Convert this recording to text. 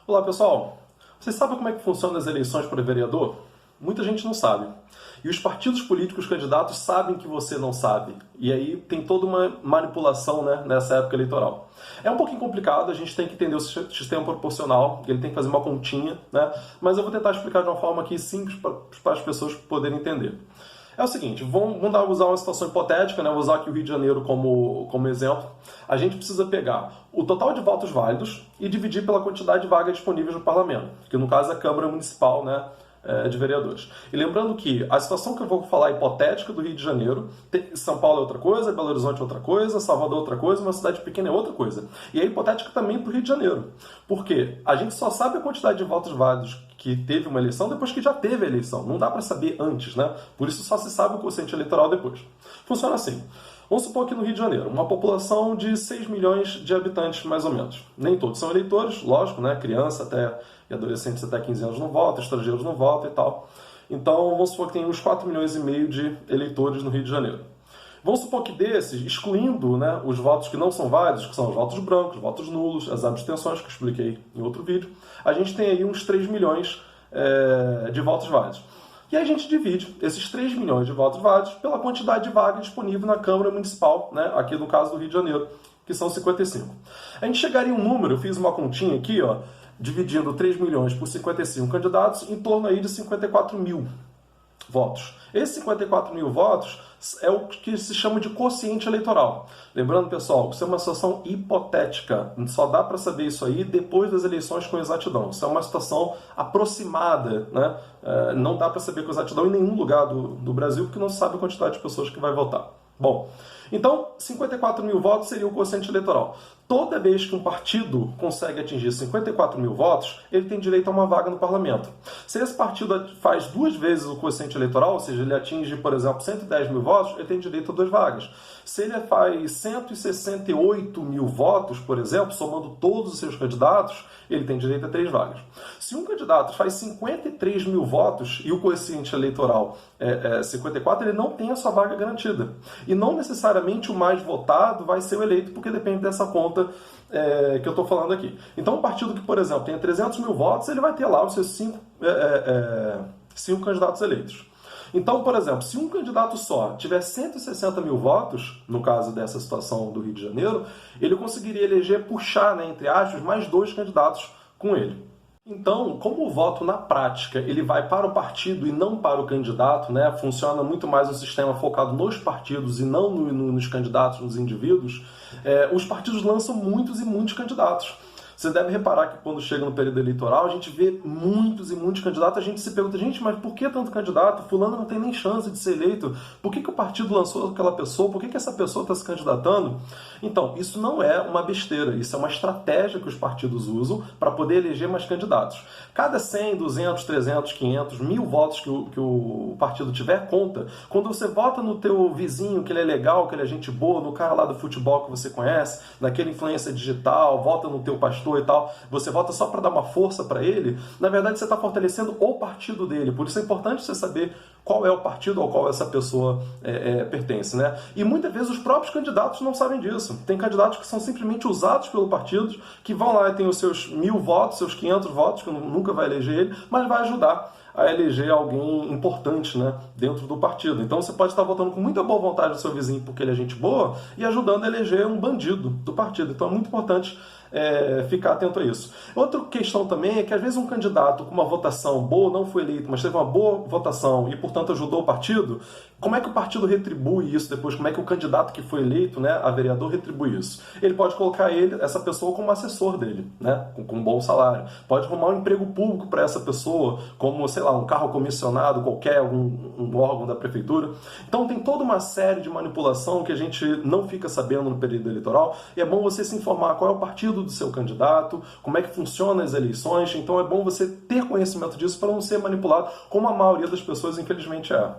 Olá pessoal, vocês sabem como é que funcionam as eleições para vereador? Muita gente não sabe. E os partidos políticos candidatos sabem que você não sabe. E aí tem toda uma manipulação, né, nessa época eleitoral. É um pouquinho complicado, a gente tem que entender o sistema proporcional, ele tem que fazer uma continha, né? Mas eu vou tentar explicar de uma forma aqui simples para as pessoas poderem entender. É o seguinte, vamos usar uma situação hipotética, né? Vou usar aqui o Rio de Janeiro como exemplo. A gente precisa pegar o total de votos válidos e dividir pela quantidade de vagas disponíveis no parlamento, que no caso é a Câmara Municipal, né, de vereadores. E lembrando que a situação que eu vou falar hipotética do Rio de Janeiro, São Paulo é outra coisa, Belo Horizonte é outra coisa, Salvador é outra coisa, uma cidade pequena é outra coisa. E é hipotética também para o Rio de Janeiro. Porque a gente só sabe a quantidade de votos válidos que teve uma eleição depois que já teve a eleição. Não dá para saber antes, né? Por isso só se sabe o quociente eleitoral depois. Funciona assim. Vamos supor que no Rio de Janeiro, uma população de 6 milhões de habitantes, mais ou menos. Nem todos são eleitores, lógico, né? Criança até, e adolescentes até 15 anos não votam, estrangeiros não votam e tal. Então, vamos supor que tem uns 4 milhões e meio de eleitores no Rio de Janeiro. Vamos supor que desses, excluindo, né, os votos que não são válidos, que são os votos brancos, votos nulos, as abstenções, que eu expliquei em outro vídeo, a gente tem aí uns 3 milhões de votos válidos. E aí a gente divide esses 3 milhões de votos válidos pela quantidade de vagas disponível na Câmara Municipal, né, aqui no caso do Rio de Janeiro, que são 55. A gente chegaria em um número, eu fiz uma continha aqui, ó, dividindo 3 milhões por 55 candidatos, em torno aí de 54 mil votos. Esses 54 mil votos é o que se chama de quociente eleitoral. Lembrando, pessoal, que isso é uma situação hipotética. Só dá para saber isso aí depois das eleições com exatidão. Isso é uma situação aproximada, né? Não dá para saber com exatidão em nenhum lugar do Brasil, porque não se sabe a quantidade de pessoas que vai votar. Bom, então 54 mil votos seria o quociente eleitoral. Toda vez que um partido consegue atingir 54 mil votos, ele tem direito a uma vaga no parlamento. Se esse partido faz 2 vezes o quociente eleitoral, ou seja, ele atinge, por exemplo, 110 mil votos, ele tem direito a 2 vagas. Se ele faz 168 mil votos, por exemplo, somando todos os seus candidatos, ele tem direito a 3 vagas. Se um candidato faz 53 mil votos e o quociente eleitoral é 54, ele não tem a sua vaga garantida. E não necessariamente o mais votado vai ser o eleito, porque depende dessa conta que eu estou falando aqui. Então, um partido que, por exemplo, tenha 300 mil votos, ele vai ter lá os seus 5 candidatos eleitos. Então, por exemplo, se um candidato só tiver 160 mil votos, no caso dessa situação do Rio de Janeiro, ele conseguiria eleger, puxar, né, entre aspas, mais 2 candidatos com ele. Então, como o voto na prática ele vai para o partido e não para o candidato, né, funciona muito mais um sistema focado nos partidos e não nos candidatos, nos indivíduos, os partidos lançam muitos e muitos candidatos. Você deve reparar que quando chega no período eleitoral, a gente vê muitos e muitos candidatos, a gente se pergunta, gente, mas por que tanto candidato? Fulano não tem nem chance de ser eleito. Por que o partido lançou aquela pessoa? Por que essa pessoa está se candidatando? Então, isso não é uma besteira, isso é uma estratégia que os partidos usam para poder eleger mais candidatos. Cada 100, 200, 300, 500, 1000 votos que o partido tiver, conta. Quando você vota no teu vizinho, que ele é legal, que ele é gente boa, no cara lá do futebol que você conhece, naquele influência digital, vota no teu pastor e tal, você vota só para dar uma força para ele, na verdade você está fortalecendo o partido dele. Por isso é importante você saber qual é o partido ao qual essa pessoa pertence, né? E muitas vezes os próprios candidatos não sabem disso. Tem candidatos que são simplesmente usados pelo partido, que vão lá e tem os seus 1000 votos, seus 500 votos, que nunca vai eleger ele, mas vai ajudar a eleger alguém importante, né, dentro do partido. Então você pode estar votando com muita boa vontade do seu vizinho porque ele é gente boa e ajudando a eleger um bandido do partido. Então é muito importante ficar atento a isso. Outra questão também é que às vezes um candidato com uma votação boa não foi eleito, mas teve uma boa votação e, portanto, ajudou o partido. Como é que o partido retribui isso depois? Como é que o candidato que foi eleito, né, a vereador, retribui isso? Ele pode colocar essa pessoa como assessor dele, né, com um bom salário. Pode arrumar um emprego público para essa pessoa, como, sei lá, um carro comissionado qualquer, um órgão da prefeitura. Então tem toda uma série de manipulação que a gente não fica sabendo no período eleitoral, e é bom você se informar qual é o partido do seu candidato, como é que funcionam as eleições. Então é bom você ter conhecimento disso para não ser manipulado, como a maioria das pessoas infelizmente é.